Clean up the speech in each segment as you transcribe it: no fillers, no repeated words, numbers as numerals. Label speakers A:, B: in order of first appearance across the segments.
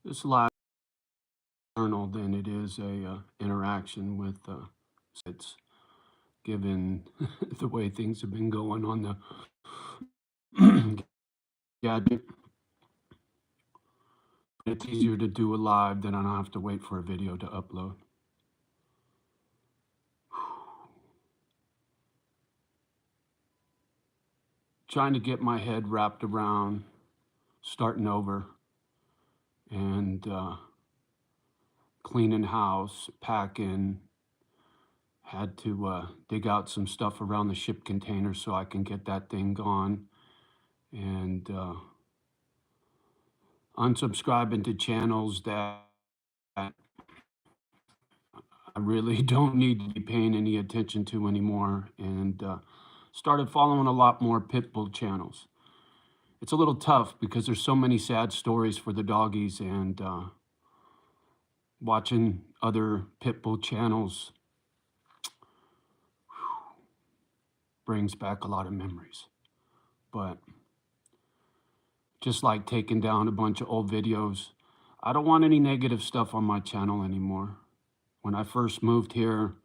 A: This last journal than it is a interaction with it's given the way things have been going on the gadget. It's easier to do a live than I don't have to wait for a video to upload. Trying to get my head wrapped around starting over and cleaning house, packing. Had to dig out some stuff around the ship container so I can get that thing gone. And unsubscribing to channels that I really don't need to be paying any attention to anymore. And started following a lot more pit bull channels. It's a little tough because there's so many sad stories for the doggies, and watching other pit bull channels brings back a lot of memories. But just like taking down a bunch of old videos, I don't want any negative stuff on my channel anymore. When I first moved here,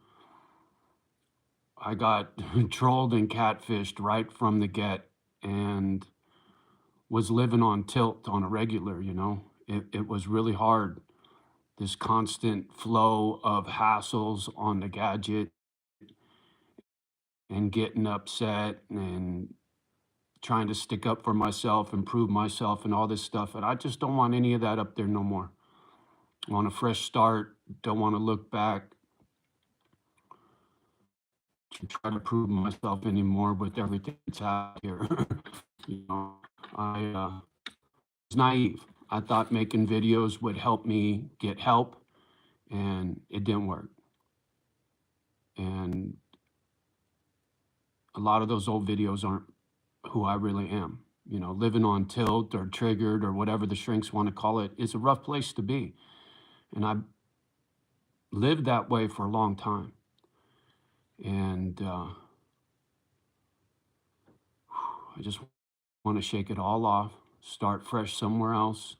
A: I got trolled and catfished right from the get, and was living on tilt on a regular, you know. It was really hard. This constant flow of hassles on the gadget and getting upset and trying to stick up for myself, improve myself and all this stuff. And I just don't want any of that up there no more. I want a fresh start. Don't want to look back to try to prove myself anymore with everything that's out here. You know, I was naive. I thought making videos would help me get help, and it didn't work. And a lot of those old videos aren't who I really am. You know, living on tilt or triggered or whatever the shrinks want to call it is a rough place to be. And I lived that way for a long time. And I just want to shake it all off, start fresh somewhere else,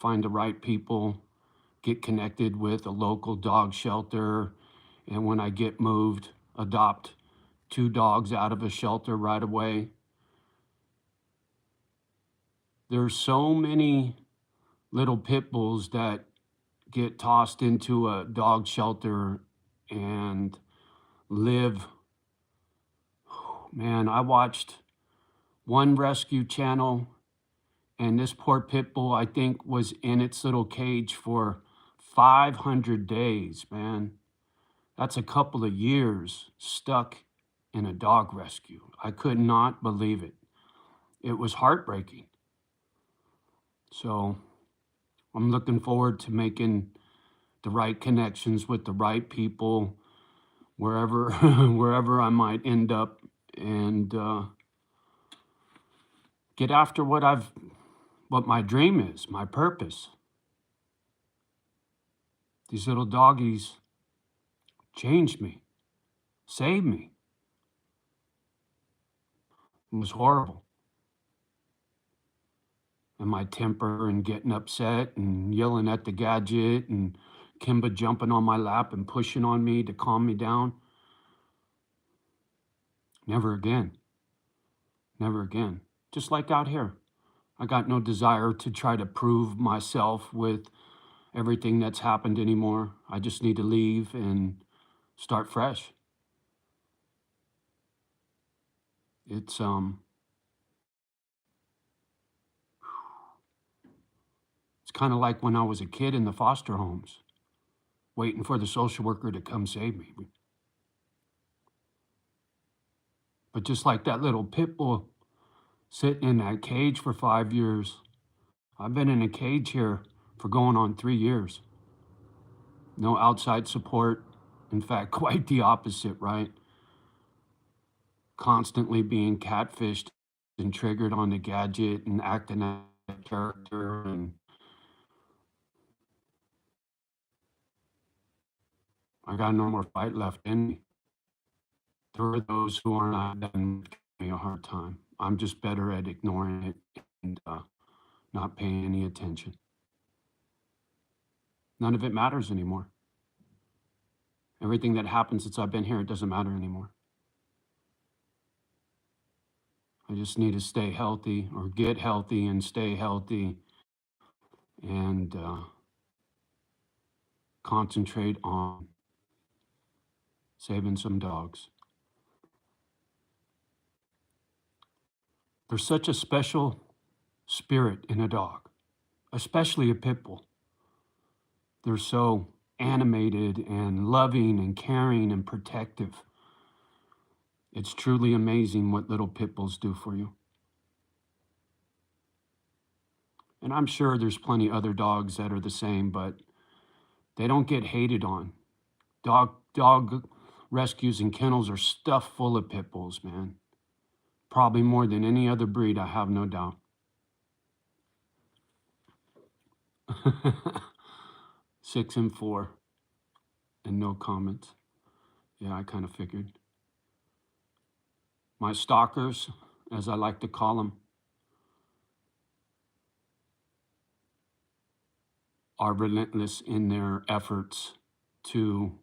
A: find the right people, get connected with a local dog shelter. And when I get moved, adopt 2 dogs out of a shelter right away. There's so many little pit bulls that get tossed into a dog shelter and live. Man, I watched one rescue channel, and this poor pit bull, I think, was in its little cage for 500 days, man. That's a couple of years stuck in a dog rescue. I could not believe it. It was heartbreaking. So I'm looking forward to making the right connections with the right people wherever wherever I might end up, and get after what my dream is, my purpose. These little doggies changed me, saved me. It was horrible. And my temper and getting upset and yelling at the gadget and Kimba jumping on my lap and pushing on me to calm me down. Never again. Never again. Just like out here. I got no desire to try to prove myself with everything that's happened anymore. I just need to leave and start fresh. It's kind of like when I was a kid in the foster homes, waiting for the social worker to come save me. But just like that little pit bull sitting in that cage for 5 years, I've been in a cage here for going on 3 years. No outside support. In fact, quite the opposite, right? Constantly being catfished and triggered on the gadget and acting out of character. And I got no more fight left in me. There are those who are not done giving me a hard time. I'm just better at ignoring it and not paying any attention. None of it matters anymore. Everything that happened since I've been here, it doesn't matter anymore. I just need to stay healthy or get healthy and stay healthy and concentrate on saving some dogs. There's such a special spirit in a dog, especially a pit bull. They're so animated and loving and caring and protective. It's truly amazing what little pit bulls do for you. And I'm sure there's plenty other dogs that are the same, but they don't get hated on. Dog rescues and kennels are stuffed full of pit bulls, man. Probably more than any other breed, I have no doubt. 6 and 4, and no comments. Yeah, I kind of figured. My stalkers, as I like to call them, are relentless in their efforts to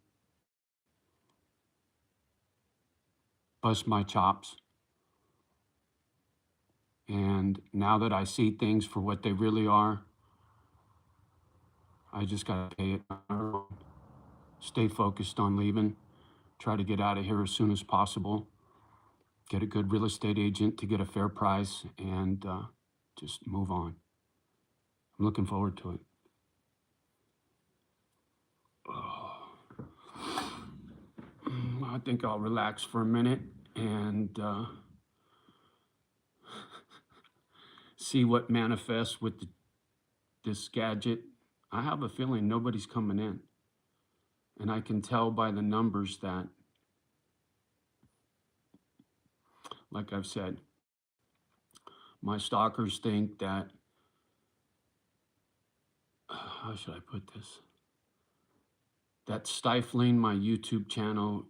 A: bust my chops. And now that I see things for what they really are, I just got to pay it. Stay focused on leaving. Try to get out of here as soon as possible. Get a good real estate agent to get a fair price and just move on. I'm looking forward to it. I think I'll relax for a minute and see what manifests with this gadget. I have a feeling nobody's coming in. And I can tell by the numbers that, like I've said, my stalkers think that, how should I put this? That stifling my YouTube channel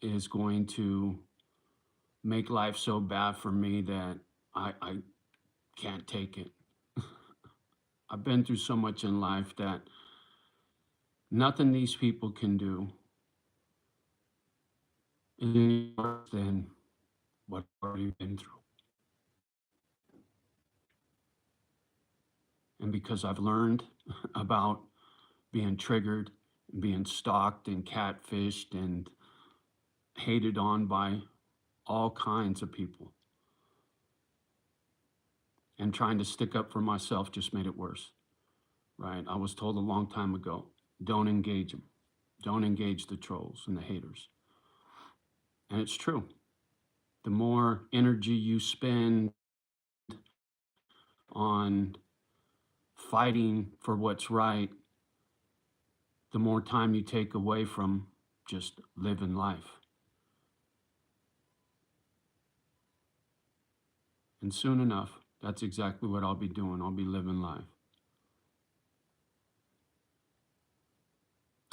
A: is going to make life so bad for me that I can't take it. I've been through so much in life that nothing these people can do is any worse than what I've already been through. And because I've learned about being triggered, being stalked and catfished and hated on by all kinds of people, and trying to stick up for myself just made it worse, right? I was told a long time ago, don't engage them. Don't engage the trolls and the haters. And it's true. The more energy you spend on fighting for what's right, the more time you take away from just living life. And soon enough, that's exactly what I'll be doing. I'll be living life.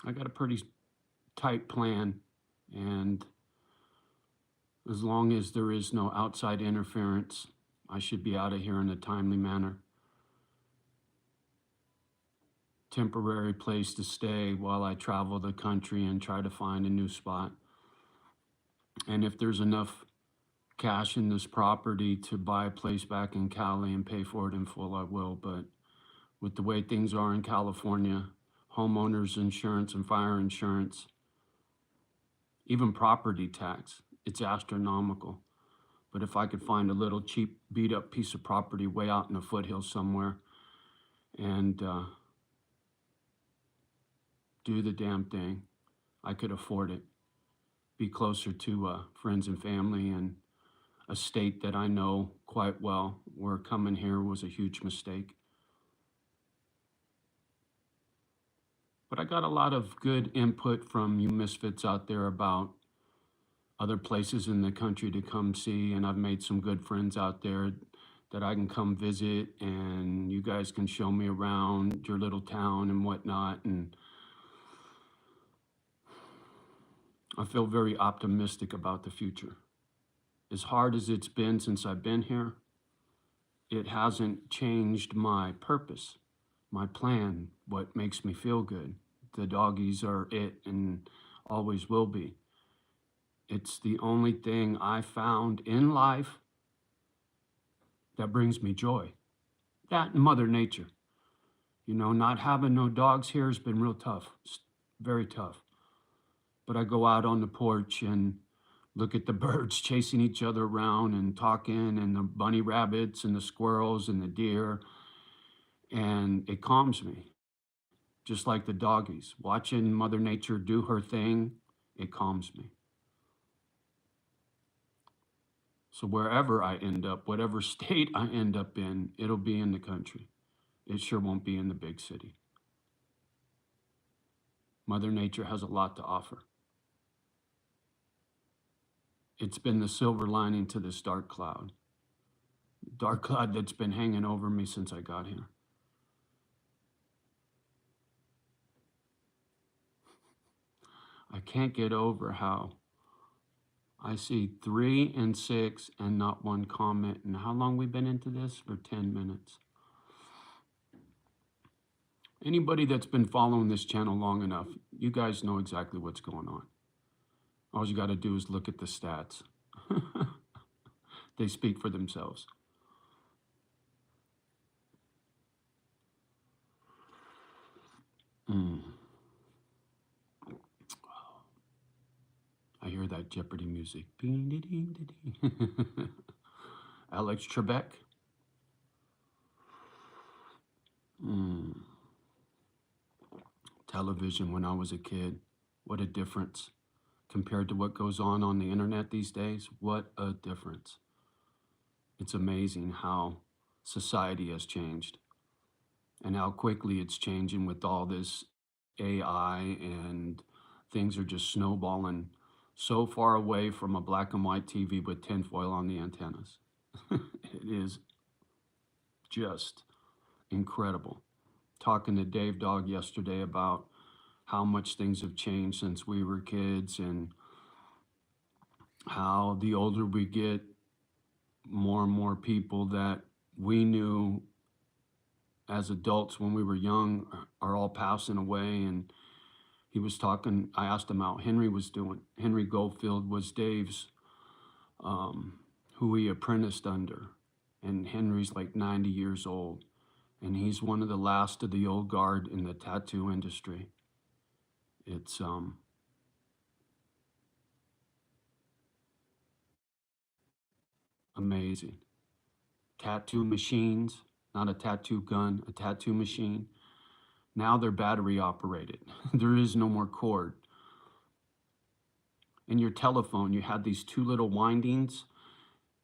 A: I got a pretty tight plan, and as long as there is no outside interference, I should be out of here in a timely manner. Temporary place to stay while I travel the country and try to find a new spot. And if there's enough cash in this property to buy a place back in Cali and pay for it in full, I will. But with the way things are in California, homeowners insurance and fire insurance, even property tax, it's astronomical. But if I could find a little cheap, beat up piece of property way out in the foothills somewhere and do the damn thing, I could afford it. Be closer to friends and family and a state that I know quite well, where coming here was a huge mistake. But I got a lot of good input from you misfits out there about other places in the country to come see, and I've made some good friends out there that I can come visit, and you guys can show me around your little town and whatnot. And I feel very optimistic about the future. as hard as it's been since I've been here, it hasn't changed my purpose, my plan, what makes me feel good. The doggies are it and always will be. It's the only thing I found in life that brings me joy. That and Mother Nature. You know, not having no dogs here has been real tough, very tough. But I go out on the porch and look at the birds chasing each other around and talking, and the bunny rabbits and the squirrels and the deer, and it calms me, just like the doggies. Watching Mother Nature do her thing, it calms me. So wherever I end up, whatever state I end up in, it'll be in the country. It sure won't be in the big city. Mother Nature has a lot to offer. It's been the silver lining to this dark cloud that's been hanging over me since I got here. I can't get over how I see 3 and 6 and not one comment. And how long we've been into this? For 10 minutes. Anybody that's been following this channel long enough, you guys know exactly what's going on. All you got to do is look at the stats. They speak for themselves. I hear that Jeopardy music. Alex Trebek. Television when I was a kid. What a difference compared to what goes on the internet these days. What a difference. It's amazing how society has changed and how quickly it's changing with all this AI, and things are just snowballing so far away from a black and white TV with tinfoil on the antennas. It is just incredible. Talking to Dave Dog yesterday about how much things have changed since we were kids, and how the older we get, more and more people that we knew as adults when we were young are all passing away. And he was talking, I asked him how Henry was doing. Henry Goldfield was Dave's, who he apprenticed under. And Henry's like 90 years old. And he's one of the last of the old guard in the tattoo industry. It's amazing. Tattoo machines, not a tattoo gun, a tattoo machine. Now they're battery operated. There is no more cord. In your telephone, you had these two little windings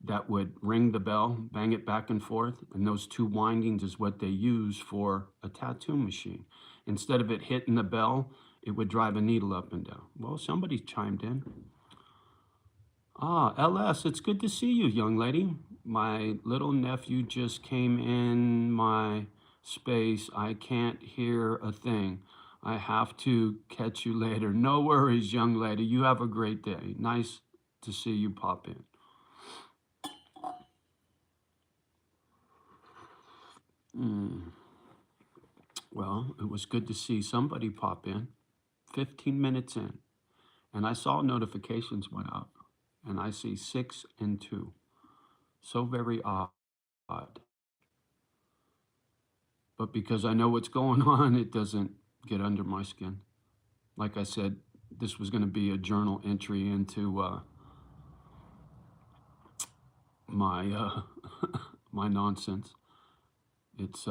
A: that would ring the bell, bang it back and forth, and those two windings is what they use for a tattoo machine. Instead of it hitting the bell, it would drive a needle up and down. Well, somebody chimed in. Ah, LS, it's good to see you, young lady. My little nephew just came in my space. I can't hear a thing. I have to catch you later. No worries, young lady. You have a great day. Nice to see you pop in. Well, it was good to see somebody pop in. 15 minutes in, and I saw notifications went up, and I see 6 and 2. So very odd. But because I know what's going on, it doesn't get under my skin. Like I said, this was going to be a journal entry into my my nonsense. It's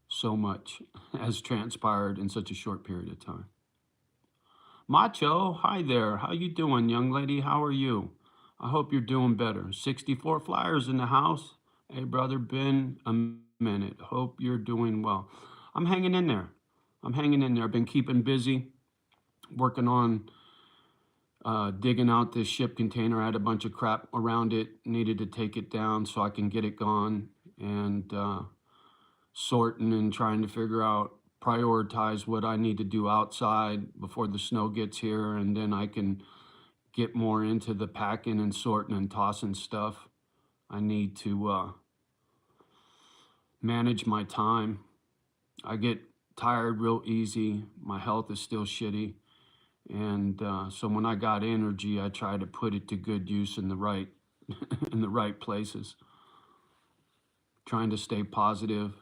A: so much has transpired in such a short period of time. Macho, hi there. How you doing, young lady? How are you? I hope you're doing better. 64 flyers in the house. Hey, brother, been a minute. Hope you're doing well. I'm hanging in there. I've been keeping busy, working on digging out this ship container. I had a bunch of crap around it. Needed to take it down so I can get it gone, and sorting and trying to figure out prioritize what I need to do outside before the snow gets here, and then I can get more into the packing and sorting and tossing stuff. I need to manage my time. I get tired real easy. My health is still shitty. And so when I got energy, I try to put it to good use in the right in the right places. Trying to stay positive.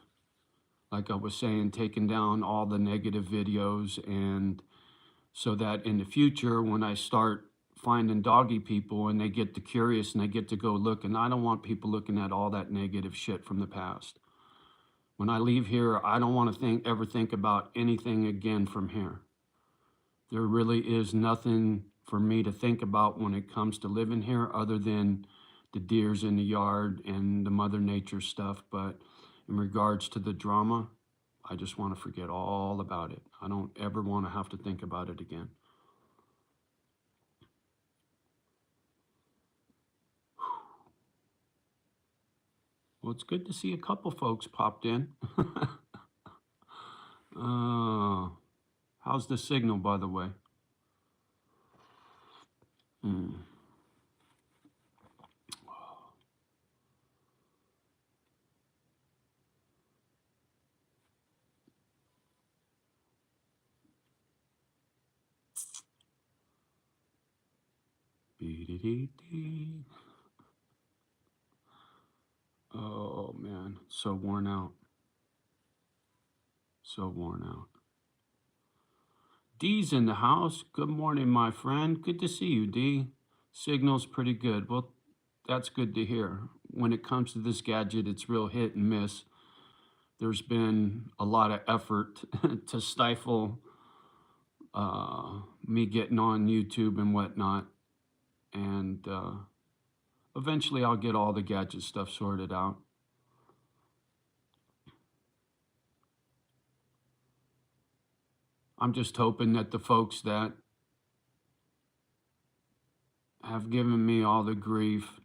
A: Like I was saying, taking down all the negative videos, and so that in the future, when I start finding doggy people and they get to curious and they get to go look, and I don't want people looking at all that negative shit from the past. When I leave here, I don't want to ever think about anything again from here. There really is nothing for me to think about when it comes to living here other than the deers in the yard and the Mother Nature stuff. But in regards to the drama, I just want to forget all about it. I don't ever want to have to think about it again. Well, it's good to see a couple folks popped in. How's the signal, by the way? Oh man, so worn out. So worn out. D's in the house. Good morning, my friend. Good to see you, D. Signal's pretty good. Well, that's good to hear. When it comes to this gadget, it's real hit and miss. There's been a lot of effort to stifle me getting on YouTube and whatnot. And eventually I'll get all the gadget stuff sorted out. I'm just hoping that the folks that have given me all the grief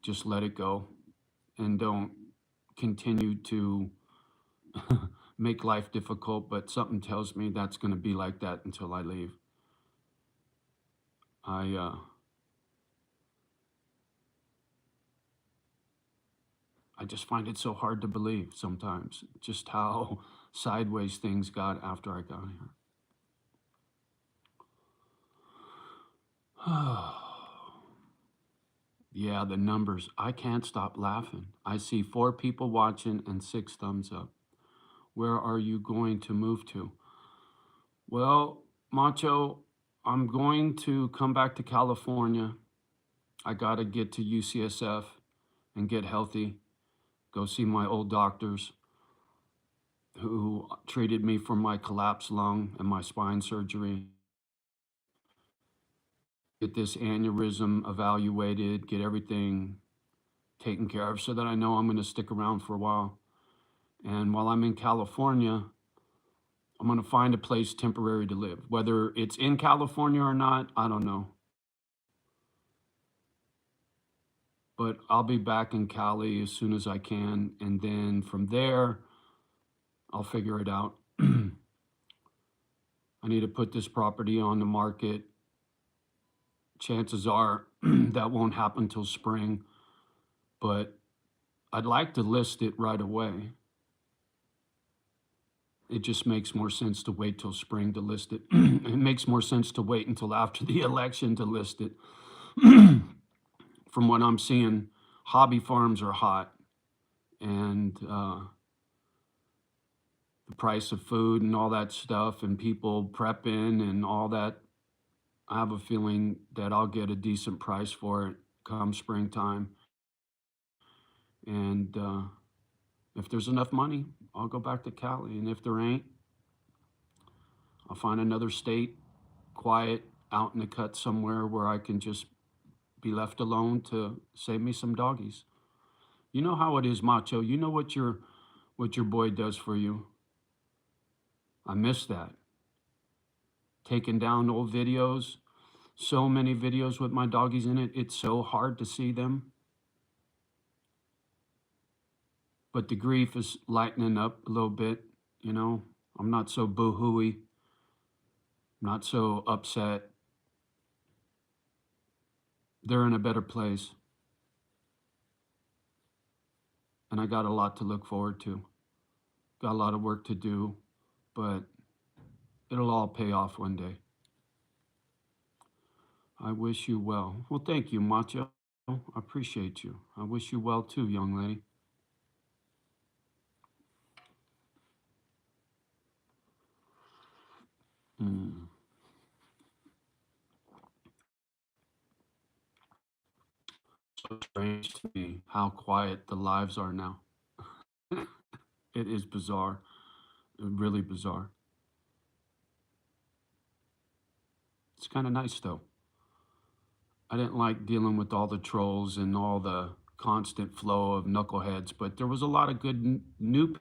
A: just let it go and don't continue to make life difficult, but something tells me that's going to be like that until I leave. I just find it so hard to believe sometimes just how sideways things got after I got here. Yeah, the numbers. I can't stop laughing. I see 4 people watching and 6 thumbs up. Where are you going to move to? Well, Macho, I'm going to come back to California. I got to get to UCSF and get healthy. Go see my old doctors who treated me for my collapsed lung and my spine surgery. Get this aneurysm evaluated, get everything taken care of so that I know I'm going to stick around for a while. And while I'm in California, I'm going to find a place temporary to live. Whether it's in California or not, I don't know. But I'll be back in Cali as soon as I can. And then from there, I'll figure it out. I need to put this property on the market. Chances are that won't happen till spring, but I'd like to list it right away. It just makes more sense to wait till spring to list it. It makes more sense to wait until after the election to list it. From what I'm seeing, hobby farms are hot, and the price of food and all that stuff and people prepping and all that, I have a feeling that I'll get a decent price for it come springtime. And if there's enough money, I'll go back to Cali. And if there ain't, I'll find another state, quiet, out in the cut somewhere where I can just be left alone to save me some doggies. You know how it is, Macho. You know what your boy does for you. I miss that. Taking down old videos, so many videos with my doggies in it. It's so hard to see them. But the grief is lightening up a little bit. you know, I'm not so boo-hooey, not so upset. They're in a better place, and I got a lot to look forward to. Got a lot of work to do, but it'll all pay off one day. I wish you well. Well, thank you, Macho. I appreciate you. I wish you well too, young lady. Mm. So strange to me how quiet the lives are now. It is bizarre, really bizarre. It's kind of nice though. I didn't like dealing with all the trolls and all the constant flow of knuckleheads, but there was a lot of good new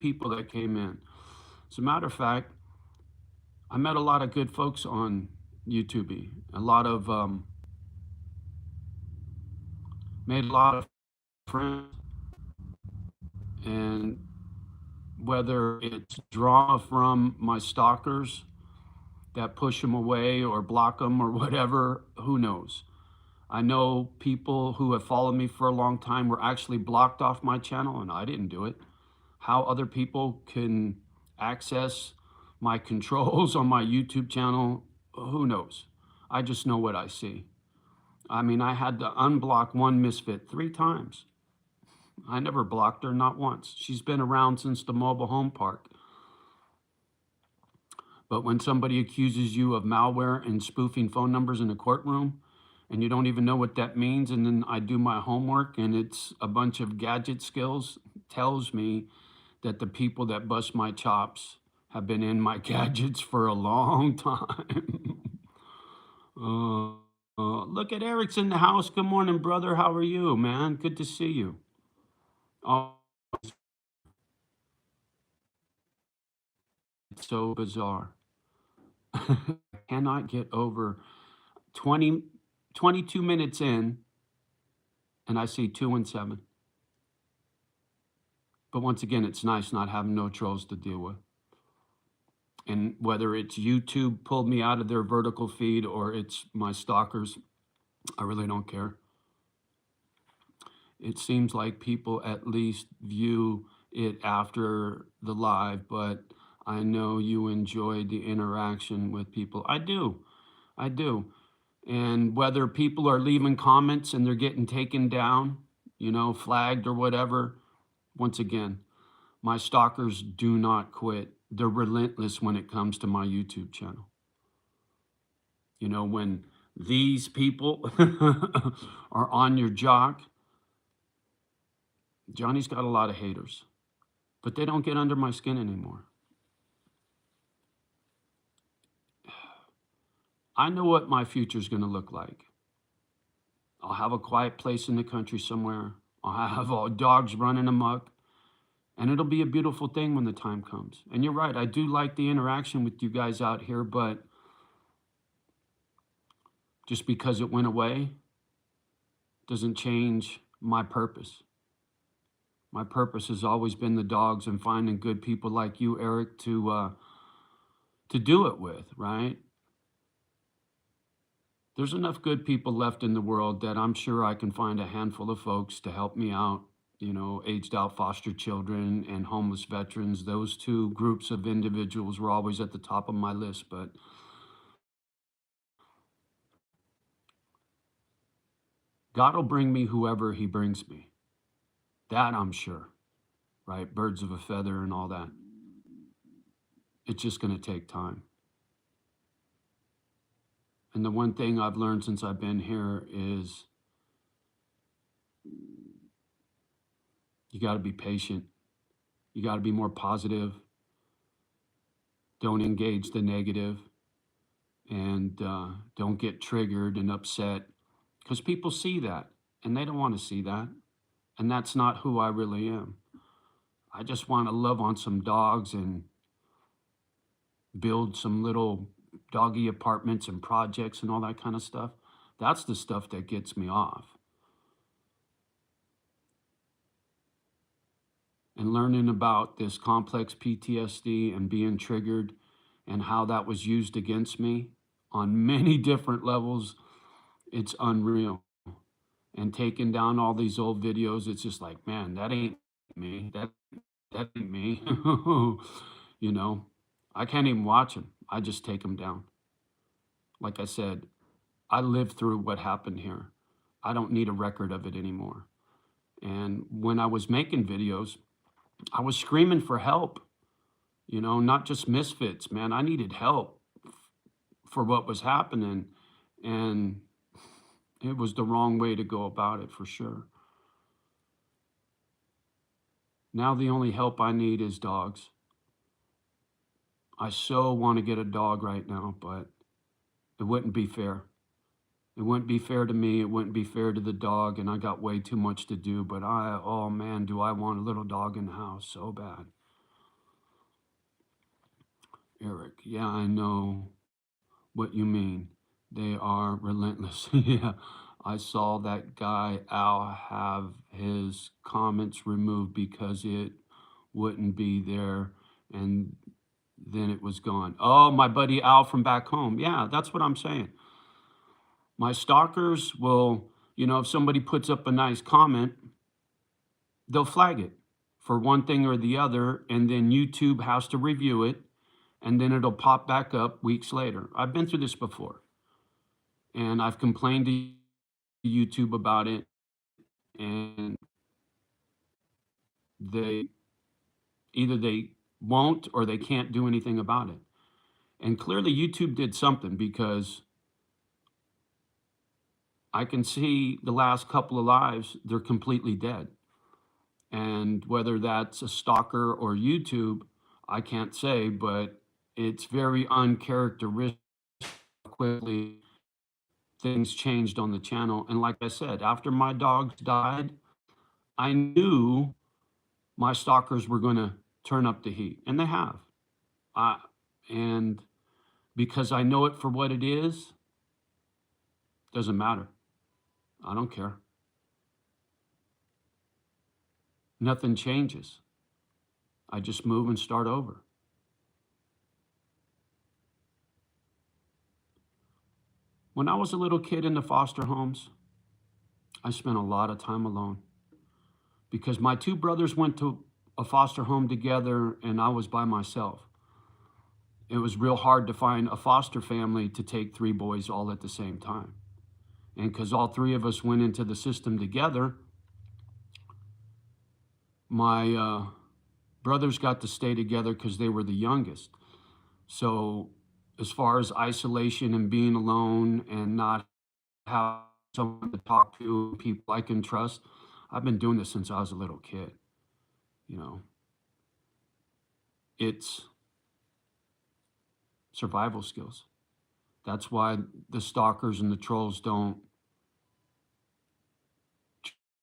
A: people that came in. As a matter of fact, I met a lot of good folks on YouTube. A lot of made a lot of friends, and whether it's drama from my stalkers that push them away or block them or whatever, who knows? I know people who have followed me for a long time were actually blocked off my channel, and I didn't do it. How other people can access my controls on my YouTube channel, who knows? I just know what I see. I mean, I had to unblock one misfit 3 times. I never blocked her, not once. She's been around since the mobile home park. But when somebody accuses you of malware and spoofing phone numbers in a courtroom, and you don't even know what that means, and then I do my homework and it's a bunch of gadget skills, tells me that the people that bust my chops have been in my gadgets for a long time. uh, Look at Eric's in the house. Good morning, brother. How are you, man? Good to see you. Oh, it's so bizarre. I cannot get over 20, 22 minutes in, and I see 2 and 7. But once again, it's nice not having no trolls to deal with. And whether it's YouTube pulled me out of their vertical feed or it's my stalkers, I really don't care. It seems like people at least view it after the live, but I know you enjoy the interaction with people. I do. I do. And whether people are leaving comments and they're getting taken down, you know, flagged or whatever, once again, my stalkers do not quit. They're relentless when it comes to my YouTube channel. You know, when these people are on your jock, Johnny's got a lot of haters, but they don't get under my skin anymore. I know what my future is going to look like. I'll have a quiet place in the country somewhere. I'll have all dogs running amok, and it'll be a beautiful thing when the time comes. And you're right, I do like the interaction with you guys out here, but just because it went away doesn't change my purpose. My purpose has always been the dogs and finding good people like you, Eric, to do it with, right? There's enough good people left in the world that I'm sure I can find a handful of folks to help me out. You know, aged out foster children and homeless veterans. Those two groups of individuals were always at the top of my list, but God will bring me whoever he brings me. That I'm sure, right? Birds of a feather and all that. It's just going to take time. And the one thing I've learned since I've been here is you got to be patient. You got to be more positive. Don't engage the negative, and don't get triggered and upset because people see that and they don't want to see that. And that's not who I really am. I just want to love on some dogs and build some little doggy apartments and projects and all that kind of stuff. That's the stuff that gets me off. and learning about this complex PTSD and being triggered and how that was used against me on many different levels, it's unreal. And taking down all these old videos, it's just like, man, that ain't me. That ain't me. You know, I can't even watch them. I just take them down. Like I said, I lived through what happened here. I don't need a record of it anymore. And when I was making videos, I was screaming for help, not just misfits, man. I needed help for what was happening. And it was the wrong way to go about it for sure. Now the only help I need is dogs. I so want to get a dog right now, but it wouldn't be fair. It wouldn't be fair to me. It wouldn't be fair to the dog. And I got way too much to do. But oh man, do I want a little dog in the house so bad. Eric, yeah, I know what you mean. They are relentless. Yeah, I saw that guy Al have his comments removed because it wouldn't be there, and then it was gone. Oh, my buddy Al from back home. Yeah, that's what I'm saying. My stalkers will, if somebody puts up a nice comment, they'll flag it for one thing or the other, and then YouTube has to review it, and then it'll pop back up weeks later. I've been through this before, and I've complained to YouTube about it, and they either won't or they can't do anything about it. And clearly YouTube did something, because I can see the last couple of lives, they're completely dead. And whether that's a stalker or YouTube, I can't say, but it's very uncharacteristic how quickly things changed on the channel. And like I said, after my dogs died, I knew my stalkers were going to turn up the heat, and they have. And because I know it for what it is, doesn't matter. I don't care. Nothing changes. I just move and start over. When I was a little kid in the foster homes, I spent a lot of time alone because my two brothers went to a foster home together and I was by myself. It was real hard to find a foster family to take three boys all at the same time. And because all three of us went into the system together, my brothers got to stay together because they were the youngest. So as far as isolation and being alone and not having someone to talk to, people I can trust, I've been doing this since I was a little kid. It's survival skills. That's why the stalkers and the trolls don't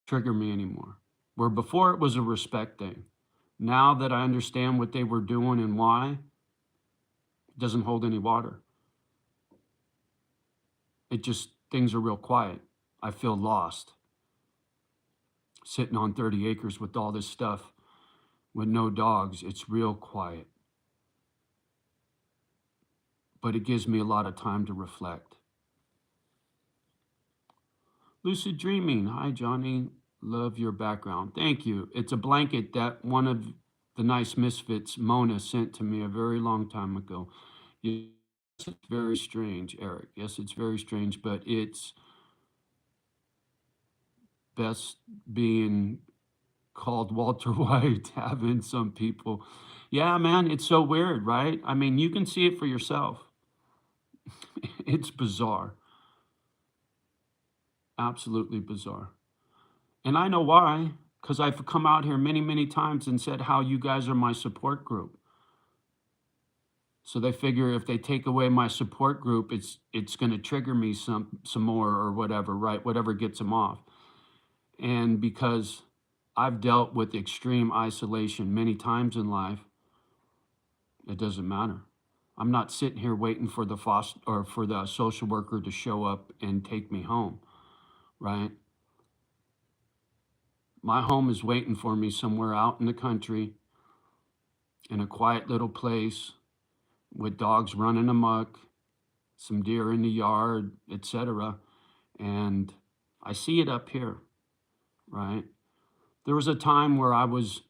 A: trigger me anymore. Where before it was a respect thing. Now that I understand what they were doing and why, it doesn't hold any water. Things are real quiet. I feel lost. Sitting on 30 acres with all this stuff, with no dogs, it's real quiet. But it gives me a lot of time to reflect. Lucid dreaming. Hi, Johnny. Love your background. Thank you. It's a blanket that one of the nice misfits, Mona, sent to me a very long time ago. Yes, it's very strange, Eric. Yes, it's very strange, but it's best being called Walter White, having some people. Yeah, man, it's so weird, right? I mean, you can see it for yourself. It's bizarre. Absolutely bizarre. And I know why, because I've come out here many, many times and said how you guys are my support group. So they figure if they take away my support group, it's going to trigger me some more or whatever, right? Whatever gets them off. And because I've dealt with extreme isolation many times in life, it doesn't matter. I'm not sitting here waiting for the foster or for the social worker to show up and take me home, right? My home is waiting for me somewhere out in the country, in a quiet little place with dogs running amok, some deer in the yard, etc. And I see it up here, right? There was a time where I was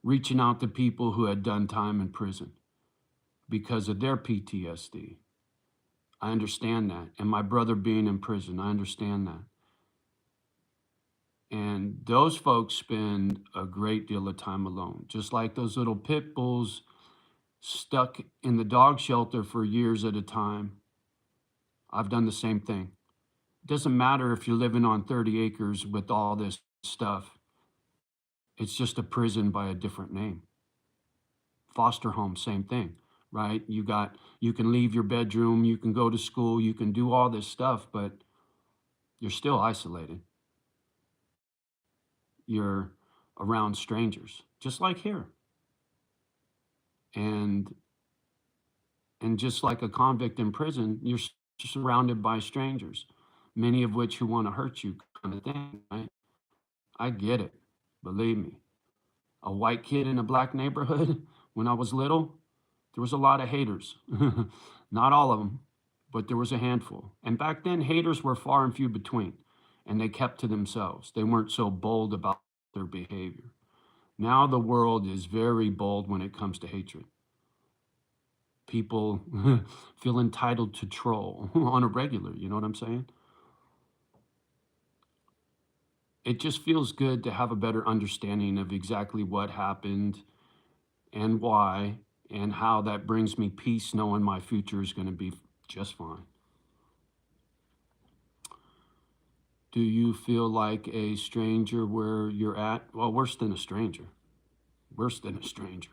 A: reaching out to people who had done time in prison because of their PTSD. I understand that. And my brother being in prison, I understand that. And those folks spend a great deal of time alone, just like those little pit bulls stuck in the dog shelter for years at a time. I've done the same thing. It doesn't matter if you're living on 30 acres with all this stuff. It's just a prison by a different name. Foster home, same thing, right? You can leave your bedroom, you can go to school, you can do all this stuff, but you're still isolated. You're around strangers, just like here. And just like a convict in prison, you're surrounded by strangers, many of which who want to hurt you, kind of thing, right? I get it, believe me. A white kid in a black neighborhood, when I was little, there was a lot of haters. Not all of them, but there was a handful. And back then, haters were far and few between, and they kept to themselves. They weren't so bold about their behavior. Now the world is very bold when it comes to hatred. People feel entitled to troll on a regular, you know what I'm saying? It just feels good to have a better understanding of exactly what happened and why, and how that brings me peace knowing my future is going to be just fine. Do you feel like a stranger where you're at? Well, worse than a stranger. Worse than a stranger.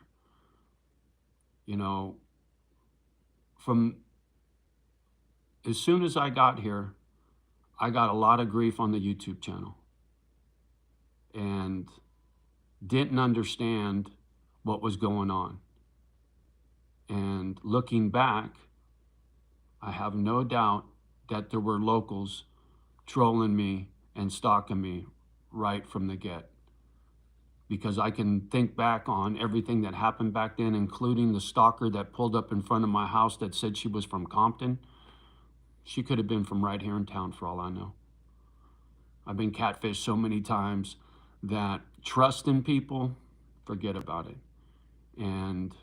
A: You know, from as soon as I got here, I got a lot of grief on the YouTube channel and didn't understand what was going on. And looking back, I have no doubt that there were locals trolling me and stalking me right from the get. Because I can think back on everything that happened back then, including the stalker that pulled up in front of my house that said she was from Compton. She could have been from right here in town for all I know. I've been catfished so many times that trust in people, forget about it. And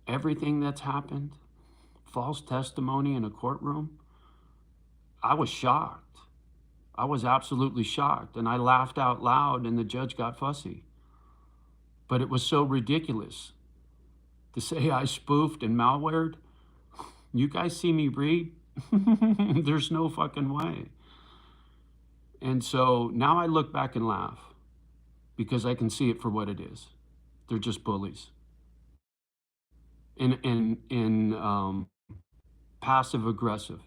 A: everything that's happened, false testimony in a courtroom, I was shocked. I was absolutely shocked, and I laughed out loud, and the judge got fussy. But it was so ridiculous to say I spoofed and malwared. You guys see me read? There's no fucking way. And so now I look back and laugh because I can see it for what it is. They're just bullies. In passive aggressive.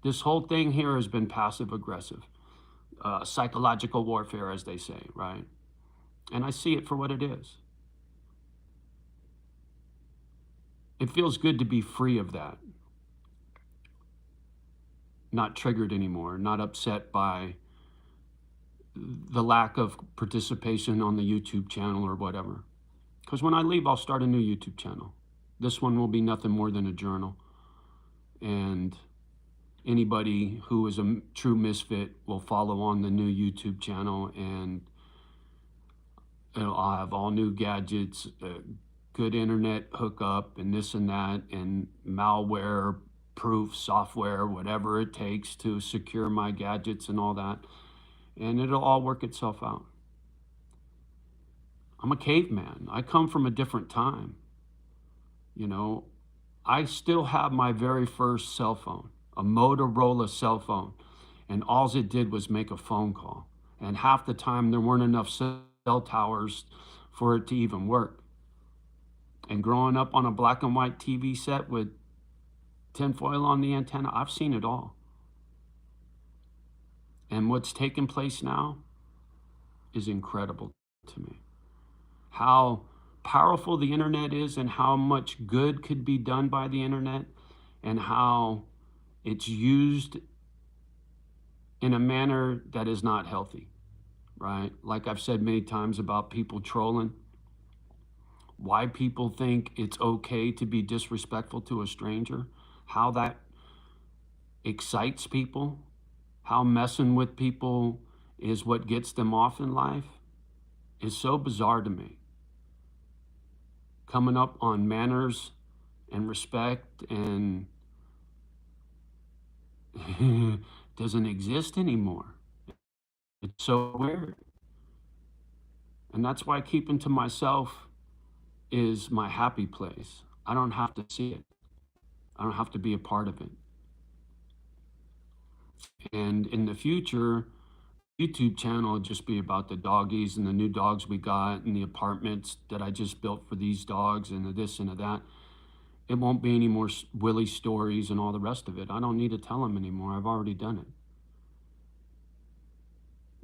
A: This whole thing here has been passive aggressive. Psychological warfare, as they say, right? And I see it for what it is. It feels good to be free of that. Not triggered anymore, not upset by the lack of participation on the YouTube channel or whatever. Because when I leave, I'll start a new YouTube channel. This one will be nothing more than a journal. And anybody who is a true misfit will follow on the new YouTube channel, and I'll have all new gadgets, good internet hookup, and this and that, and malware proof software, whatever it takes to secure my gadgets and all that. And it'll all work itself out. I'm a caveman. I come from a different time. You know, I still have my very first cell phone, a Motorola cell phone, and all it did was make a phone call. And half the time there weren't enough cell towers for it to even work. And growing up on a black and white TV set with tinfoil on the antenna, I've seen it all. And what's taking place now is incredible to me. How powerful the internet is and how much good could be done by the internet, and how it's used in a manner that is not healthy, right? Like I've said many times about people trolling, why people think it's okay to be disrespectful to a stranger, how that excites people, how messing with people is what gets them off in life is so bizarre to me. Coming up on manners and respect and doesn't exist anymore. It's so weird. And that's why keeping to myself is my happy place. I don't have to see it. I don't have to be a part of it. And in the future, YouTube channel will just be about the doggies and the new dogs we got and the apartments that I just built for these dogs and the this and the that. It won't be any more Willie stories and all the rest of it. I don't need to tell them anymore. I've already done it.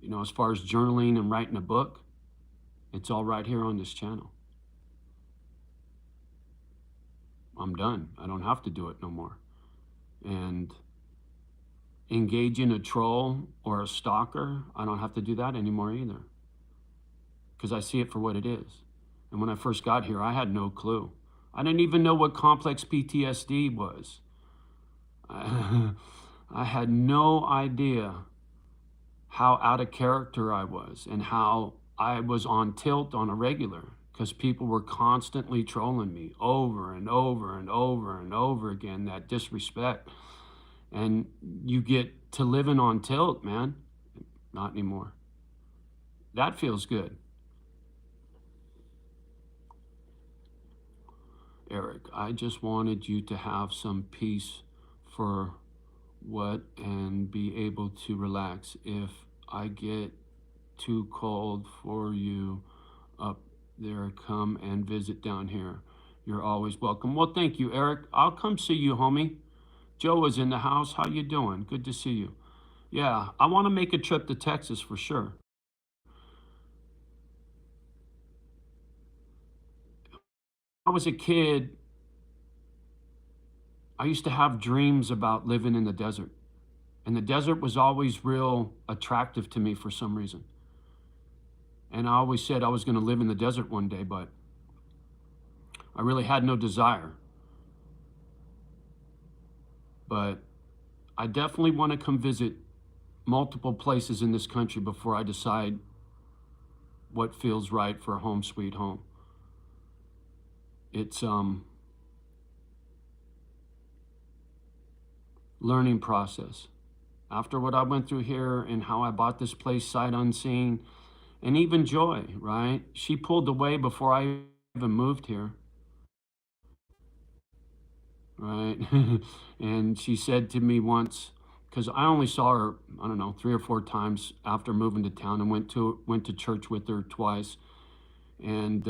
A: You know, as far as journaling and writing a book, it's all right here on this channel. I'm done. I don't have to do it no more. And engaging a troll or a stalker, I don't have to do that anymore either. Because I see it for what it is. And when I first got here, I had no clue. I didn't even know what complex PTSD was. I had no idea how out of character I was and how I was on tilt on a regular because people were constantly trolling me over and over and over and over again, that disrespect. And you get to living on tilt, man. Not anymore. That feels good. Eric, I just wanted you to have some peace for what and be able to relax. If I get too cold for you up there, come and visit down here. You're always welcome. Well, thank you, Eric. I'll come see you, homie. Joe is in the house. How you doing? Good to see you. Yeah, I want to make a trip to Texas for sure. I was a kid, I used to have dreams about living in the desert. And the desert was always real attractive to me for some reason. And I always said I was going to live in the desert one day, but I really had no desire. But I definitely want to come visit multiple places in this country before I decide what feels right for a home sweet home. It's learning process. After what I went through here and how I bought this place sight unseen, and even Joy, right? She pulled away before I even moved here, right? And she said to me once, because I only saw her, I don't know, 3 or 4 times after moving to town, and went to church with her twice. And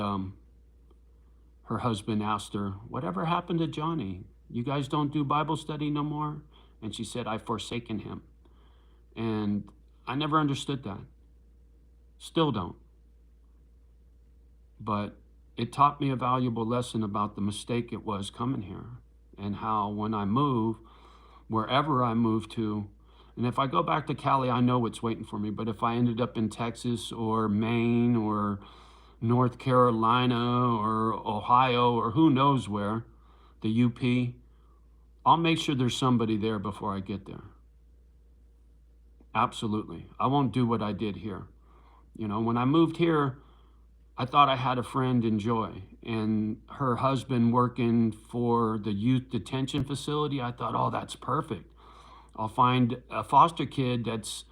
A: her husband asked her, "Whatever happened to Johnny? You guys don't do Bible study no more?" And she said, "I've forsaken him." And I never understood that. Still don't. But it taught me a valuable lesson about the mistake it was coming here, and how when I move, wherever I move to, and if I go back to Cali, I know what's waiting for me. But if I ended up in Texas or Maine or North Carolina or Ohio or who knows where, the UP, I'll make sure there's somebody there before I get there. Absolutely. I won't do what I did here. You know, when I moved here, I thought I had a friend in Joy, and her husband working for the youth detention facility. I thought, oh, that's perfect. I'll find a foster kid that's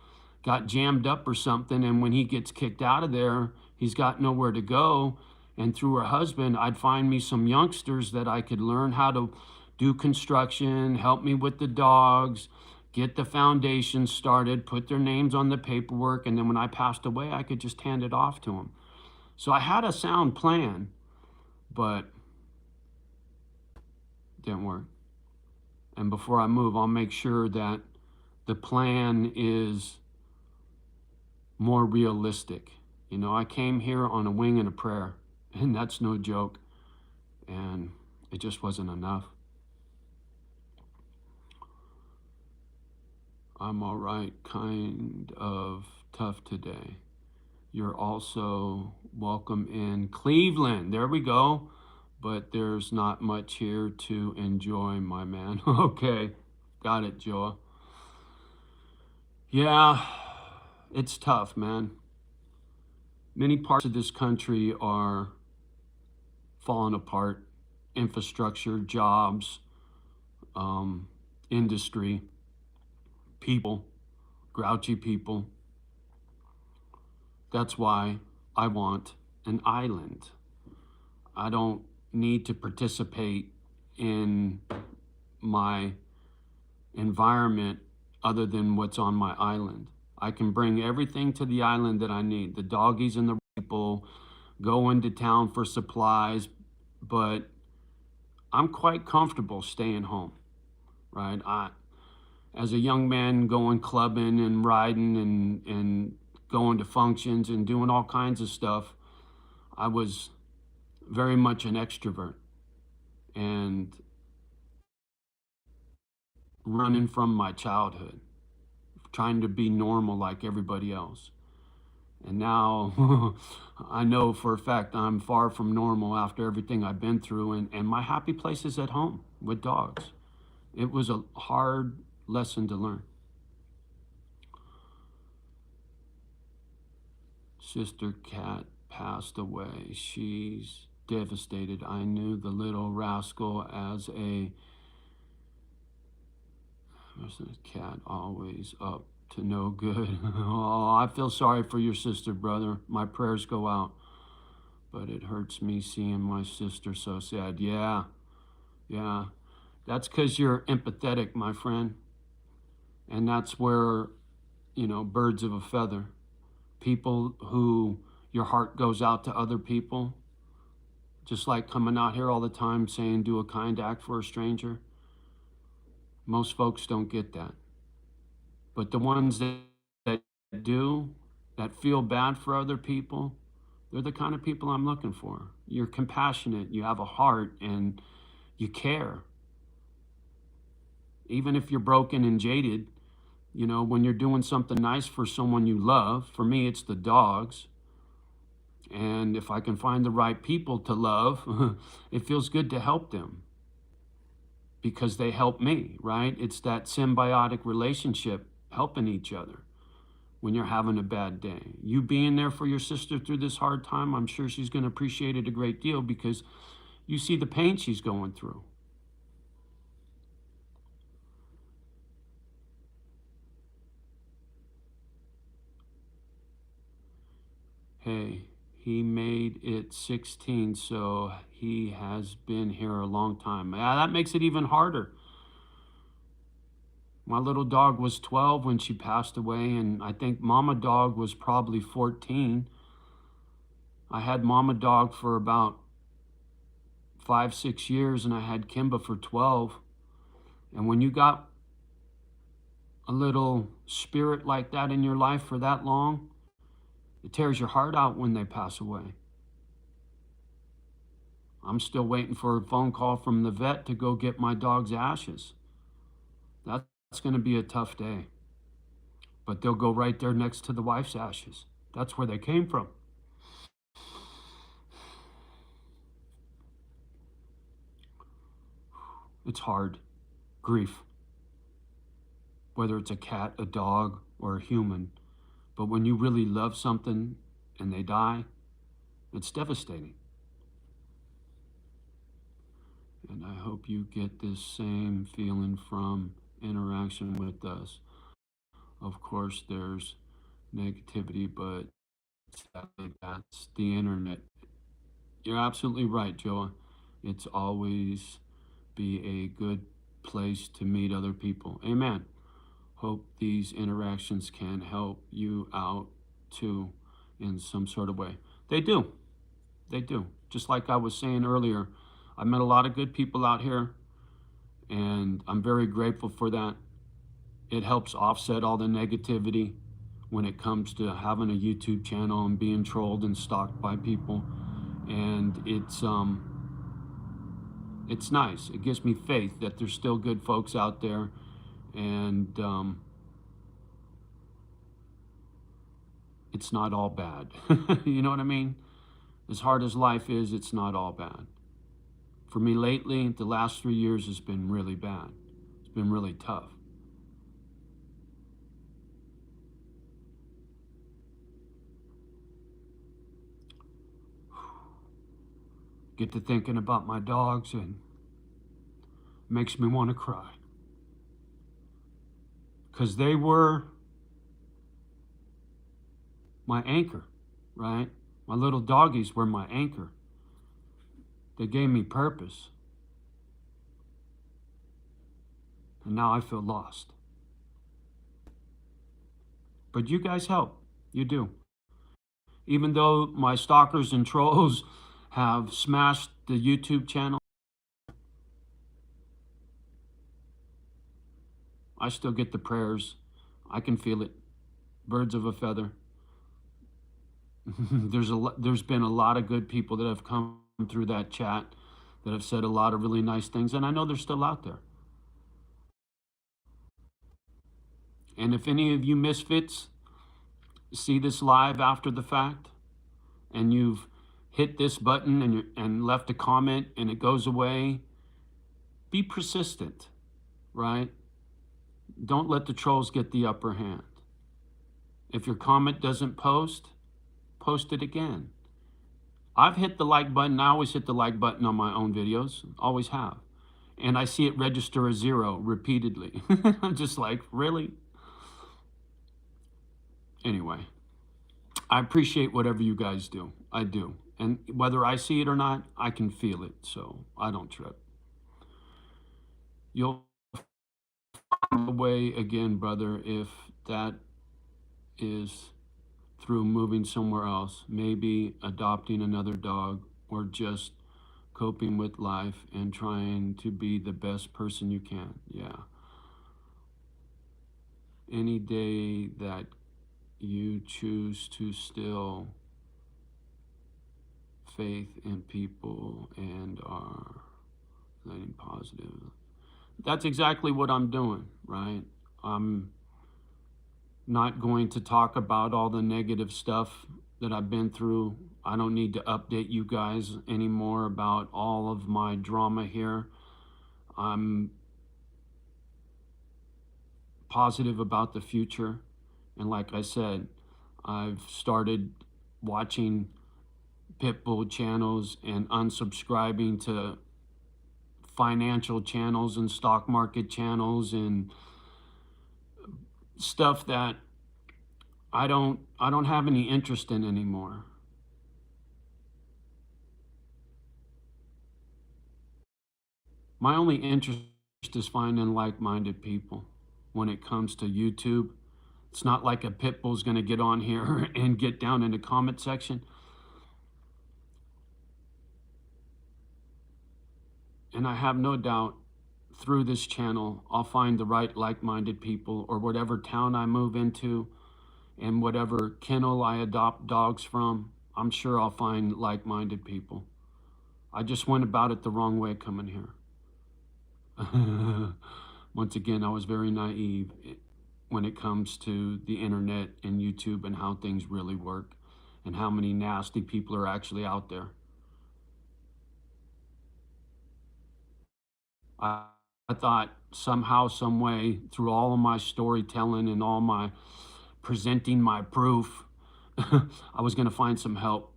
A: got jammed up or something, and when he gets kicked out of there, he's got nowhere to go. And through her husband, I'd find me some youngsters that I could learn how to do construction, help me with the dogs, get the foundation started, put their names on the paperwork, and then when I passed away, I could just hand it off to them. So I had a sound plan, but it didn't work. And before I move, I'll make sure that the plan is more realistic. You know, I came here on a wing and a prayer, and that's no joke. And it just wasn't enough. I'm all right, kind of tough today. You're also welcome in Cleveland. There we go. But there's not much here to enjoy, my man. Okay, got it, Joa. Yeah, it's tough, man. Many parts of this country are falling apart. Infrastructure, jobs, um, industry, people, grouchy people. That's why I want an island. I don't need to participate in my environment other than what's on my island. I can bring everything to the island that I need. The doggies and the people go into town for supplies, but I'm quite comfortable staying home, right? As a young man, going clubbing and riding and going to functions and doing all kinds of stuff, I was very much an extrovert and running from my childhood, trying to be normal like everybody else. And now I know for a fact I'm far from normal after everything I've been through, and my happy place is at home with dogs. It was a hard lesson to learn. Sister Cat passed away. She's devastated. I knew the little rascal as a cat, always up to no good. Oh, I feel sorry for your sister, brother. My prayers go out. But it hurts me seeing my sister so sad. Yeah, yeah. That's because you're empathetic, my friend. And that's where, birds of a feather. People who your heart goes out to other people, just like coming out here all the time saying do a kind act for a stranger. Most folks don't get that. But the ones that do, that feel bad for other people, they're the kind of people I'm looking for. You're compassionate, you have a heart, and you care. Even if you're broken and jaded, when you're doing something nice for someone you love, for me, it's the dogs. And if I can find the right people to love, it feels good to help them because they help me, right? It's that symbiotic relationship, helping each other when you're having a bad day. You being there for your sister through this hard time, I'm sure she's going to appreciate it a great deal because you see the pain she's going through. Hey, he made it 16, so he has been here a long time. Yeah, that makes it even harder. My little dog was 12 when she passed away, and I think Mama Dog was probably 14. I had Mama Dog for about 5, 6 years, and I had Kimba for 12. And when you got a little spirit like that in your life for that long, it tears your heart out when they pass away. I'm still waiting for a phone call from the vet to go get my dog's ashes. That's going to be a tough day. But they'll go right there next to the wife's ashes. That's where they came from. It's hard. Grief. Whether it's a cat, a dog, or a human. But when you really love something and they die, it's devastating. And I hope you get this same feeling from interaction with us. Of course, there's negativity, but sadly, that's the internet. You're absolutely right, Joa. It's always be a good place to meet other people. Amen. Hope these interactions can help you out too in some sort of way. They do. They do. Just like I was saying earlier, I met a lot of good people out here, and I'm very grateful for that. It helps offset all the negativity when it comes to having a YouTube channel and being trolled and stalked by people. And it's nice. It gives me faith that there's still good folks out there, and it's not all bad. You know what I mean? As hard as life is, it's not all bad. For me lately, the last 3 years has been really bad. It's been really tough. Get to thinking about my dogs and makes me want to cry. Because they were my anchor, right? My little doggies were my anchor. They gave me purpose. And now I feel lost. But you guys help. You do. Even though my stalkers and trolls have smashed the YouTube channel, I still get the prayers. I can feel it. Birds of a feather. There's been a lot of good people that have come through that chat that have said a lot of really nice things, and I know they're still out there. And if any of you misfits see this live after the fact, and you've hit this button and left a comment and it goes away, be persistent, right? Don't let the trolls get the upper hand. If your comment doesn't post, post it again. I've hit the like button. I always hit the like button on my own videos, always have. And I see it register a 0 repeatedly. I'm just like, really? Anyway, I appreciate whatever you guys do. I do. And whether I see it or not, I can feel it. So I don't trip. You'll find a way again, brother, if that is through moving somewhere else, maybe adopting another dog, or just coping with life and trying to be the best person you can. Yeah. Any day that you choose to still faith in people and are letting positive, that's exactly what I'm doing, right? I'm not going to talk about all the negative stuff that I've been through. I don't need to update you guys anymore about all of my drama here. I'm positive about the future. And like I said, I've started watching Pitbull channels and unsubscribing to financial channels and stock market channels and stuff that I don't have any interest in anymore. My only interest is finding like-minded people when it comes to YouTube. It's not like a pit bull's going to get on here and get down in the comment section. And I have no doubt through this channel, I'll find the right like-minded people, or whatever town I move into and whatever kennel I adopt dogs from, I'm sure I'll find like-minded people. I just went about it the wrong way coming here. Once again, I was very naive when it comes to the internet and YouTube and how things really work and how many nasty people are actually out there. I thought somehow, some way, through all of my storytelling and all my presenting my proof, I was going to find some help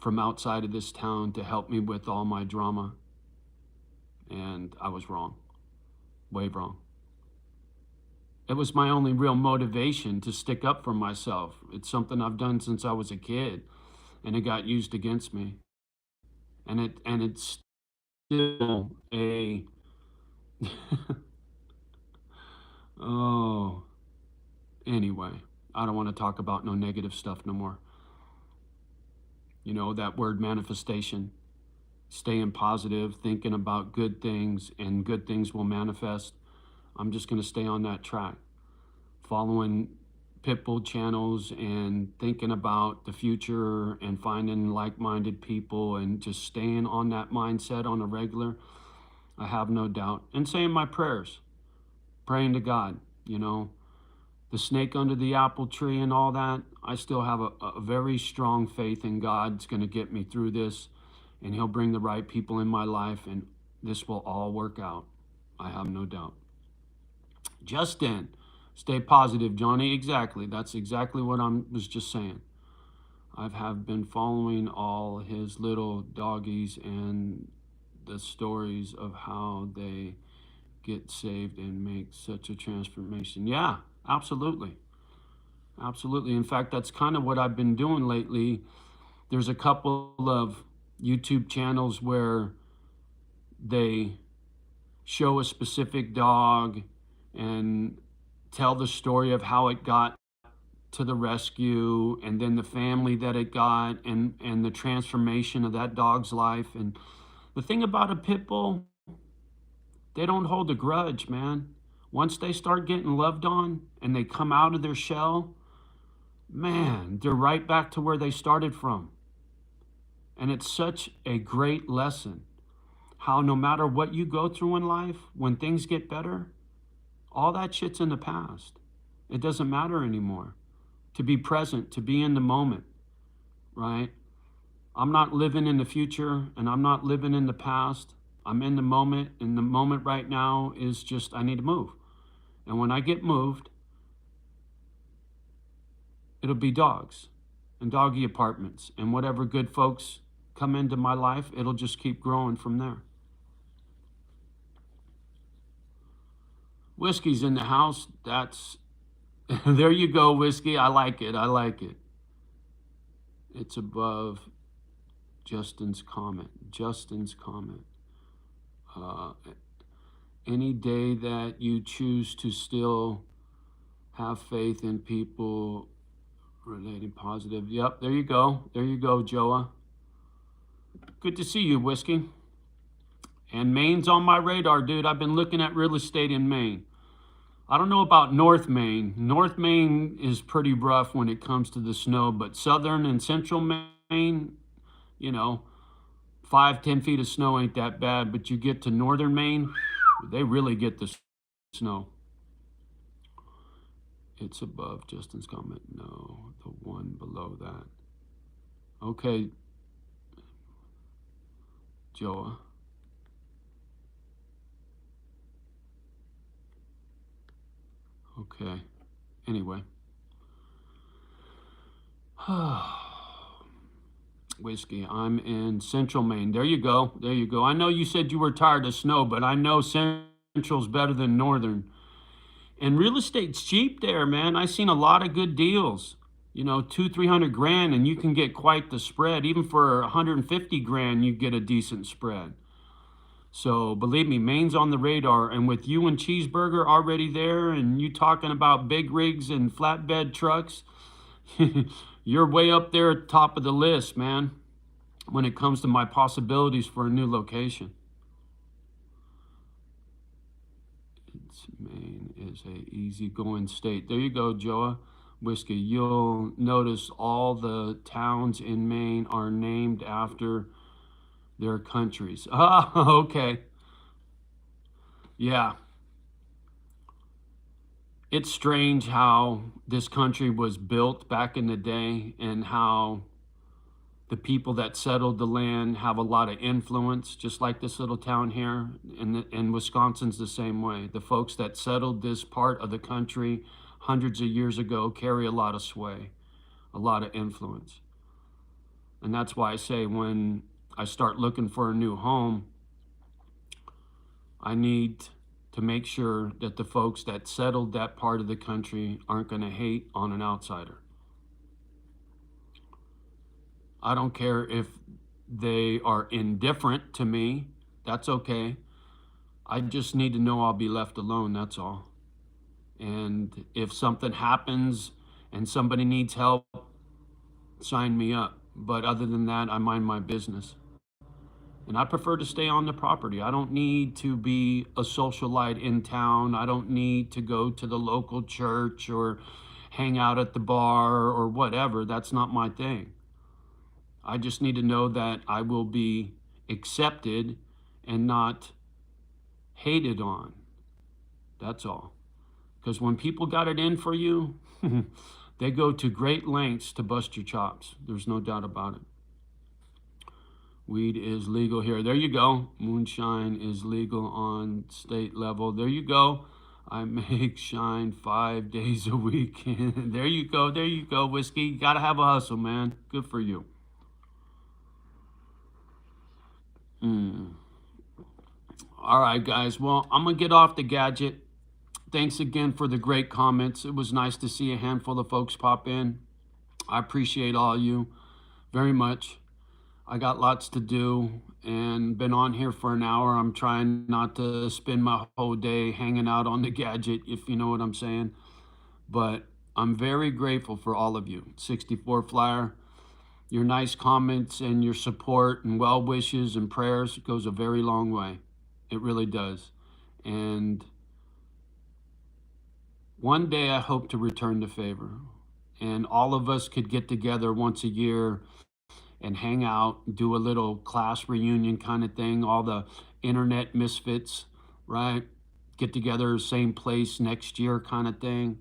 A: from outside of this town to help me with all my drama. And I was wrong, way wrong. It was my only real motivation to stick up for myself. It's something I've done since I was a kid, and it got used against me. And it's still a oh, anyway, I don't want to talk about no negative stuff no more. You know, that word manifestation, staying positive, thinking about good things, and good things will manifest. I'm just going to stay on that track, following Pitbull channels and thinking about the future and finding like-minded people and just staying on that mindset on a regular. I have no doubt. And saying my prayers, praying to God, you know, the snake under the apple tree and all that, I still have a very strong faith in God's going to get me through this, and He'll bring the right people in my life, and this will all work out. I have no doubt. Justin, stay positive, Johnny. Exactly. That's exactly what I was just saying. I have been following all his little doggies and the stories of how they get saved and make such a transformation. Yeah, absolutely. Absolutely. In fact, that's kind of what I've been doing lately. There's a couple of YouTube channels where they show a specific dog and tell the story of how it got to the rescue, and then the family that it got, and the transformation of that dog's life. And the thing about a pit bull, they don't hold a grudge, man. Once they start getting loved on and they come out of their shell, man, they're right back to where they started from. And it's such a great lesson how no matter what you go through in life, when things get better, all that shit's in the past. It doesn't matter anymore. To be present, to be in the moment, right? I'm not living in the future and I'm not living in the past. I'm in the moment, and the moment right now is just I need to move. And when I get moved, it'll be dogs and doggy apartments and whatever good folks come into my life, it'll just keep growing from there. Whiskey's in the house. That's there you go, Whiskey. I like it. I like it. It's above Justin's comment. Justin's comment. Uh, any day that you choose to still have faith in people relating positive. Yep, there you go. There you go, Joa. Good to see you, Whiskey. And Maine's on my radar, dude. I've been looking at real estate in Maine. I don't know about North Maine. North Maine is pretty rough when it comes to the snow, but southern and central Maine, you know, 5, 10 feet of snow ain't that bad. But you get to northern Maine, they really get the snow. It's above Justin's comment. No, the one below that. Okay, Joa. Okay. Anyway. Whiskey, I'm in central Maine. There you go. There you go. I know you said you were tired of snow, but I know central's better than northern. And real estate's cheap there, man. I've seen a lot of good deals. You know, 200-300 grand, and you can get quite the spread. Even for 150 grand, you get a decent spread. So believe me, Maine's on the radar. And with you and Cheeseburger already there, and you talking about big rigs and flatbed trucks, you're way up there at the top of the list, man, when it comes to my possibilities for a new location. Maine is a easygoing state. There you go, Joa. Whiskey. You'll notice all the towns in Maine are named after their countries. Ah, okay. Yeah. It's strange how this country was built back in the day, and how the people that settled the land have a lot of influence, just like this little town here. And Wisconsin's the same way. The folks that settled this part of the country hundreds of years ago carry a lot of sway, a lot of influence. And that's why I say when I start looking for a new home, I need to make sure that the folks that settled that part of the country aren't going to hate on an outsider. I don't care if they are indifferent to me. That's okay. I just need to know I'll be left alone, that's all. And if something happens and somebody needs help, sign me up. But other than that, I mind my business. And I prefer to stay on the property. I don't need to be a socialite in town. I don't need to go to the local church or hang out at the bar or whatever. That's not my thing. I just need to know that I will be accepted and not hated on. That's all. Because when people got it in for you, they go to great lengths to bust your chops. There's no doubt about it. Weed is legal here. There you go. Moonshine is legal on state level. There you go. I make shine 5 days a week. There you go. There you go, whiskey. You gotta have a hustle, man. Good for you. All right, guys. Well, I'm gonna get off the gadget. Thanks again for the great comments. It was nice to see a handful of folks pop in. I appreciate all you very much. I got lots to do and been on here for an hour. I'm trying not to spend my whole day hanging out on the gadget, if you know what I'm saying. But I'm very grateful for all of you. 64 Flyer, your nice comments and your support and well wishes and prayers goes a very long way. It really does. And one day I hope to return the favor. And all of us could get together once a year and hang out, do a little class reunion kind of thing, all the internet misfits, right? Get together, same place next year kind of thing.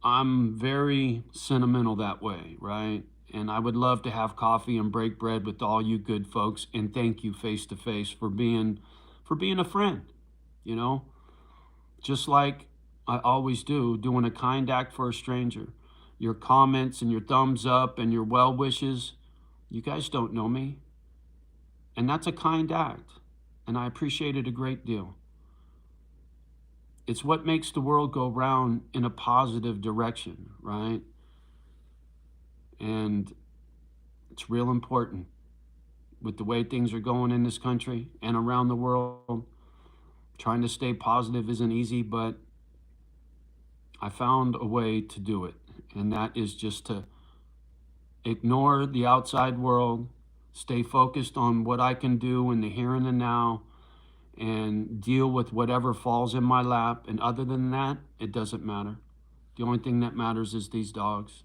A: I'm very sentimental that way, right? And I would love to have coffee and break bread with all you good folks and thank you face to face for being a friend, you know? Just like I always do, doing a kind act for a stranger. Your comments and your thumbs up and your well wishes, you guys don't know me. And that's a kind act. And I appreciate it a great deal. It's what makes the world go round in a positive direction, right? And it's real important with the way things are going in this country and around the world. Trying to stay positive isn't easy, but I found a way to do it. And that is just to ignore the outside world, stay focused on what I can do in the here and the now, and deal with whatever falls in my lap. And other than that, it doesn't matter. The only thing that matters is these dogs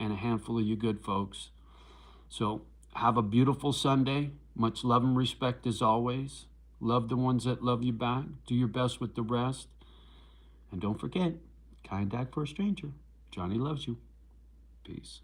A: and a handful of you good folks. So have a beautiful Sunday. Much love and respect as always. Love the ones that love you back. Do your best with the rest. And don't forget, kind act for a stranger. Johnny loves you. Peace.